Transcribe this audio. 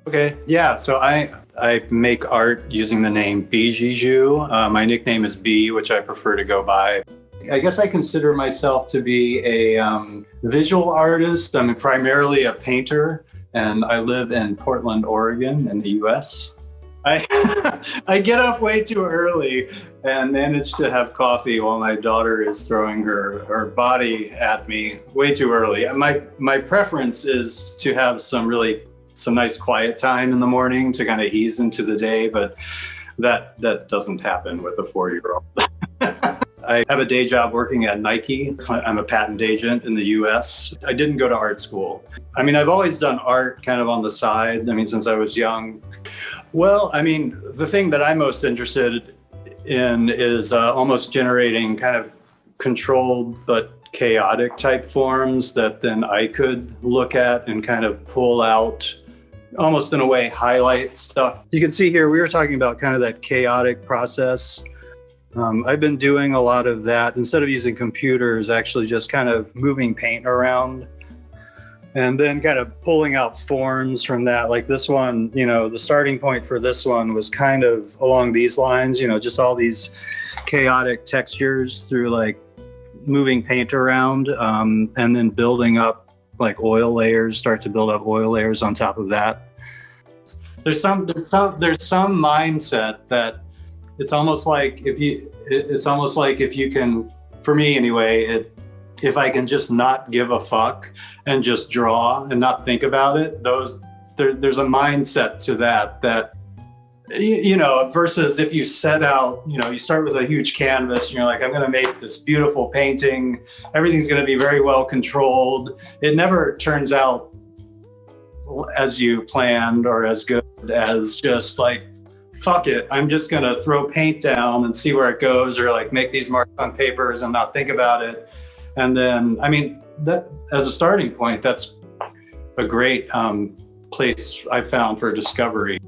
Okay, yeah. So I make art using the name Bijijoo. My nickname is B, which I prefer to go by. I guess I consider myself to be a visual artist. I'm primarily a painter, and I live in Portland, Oregon, in the U.S. I get up way too early and manage to have coffee while my daughter is throwing her body at me way too early. My preference is to have some nice quiet time in the morning to kind of ease into the day, but that doesn't happen with a 4-year-old. I have a day job working at Nike. I'm a patent agent in the US. I didn't go to art school. I mean, I've always done art kind of on the side. I mean, since I was young. Well, I mean, the thing that I'm most interested in is almost generating kind of controlled but chaotic type forms that then I could look at and kind of pull out, almost in a way, highlight stuff. You can see here, we were talking about kind of that chaotic process. I've been doing a lot of that instead of using computers, actually just kind of moving paint around and then kind of pulling out forms from that. Like this one, the starting point for this one was kind of along these lines, just all these chaotic textures through like moving paint around, and then building up like oil layers, start to build up oil layers on top of that. There's some mindset that it's almost like if you can, for me anyway, if I can just not give a fuck and just draw and not think about it, there's a mindset to that versus if you set out, you start with a huge canvas and you're like, I'm going to make this beautiful painting. Everything's going to be very well controlled. It never turns out as you planned or as good as just like, fuck it, I'm just going to throw paint down and see where it goes, or like make these marks on papers and not think about it. And then, I mean, that as a starting point, that's a great place I found for discovery.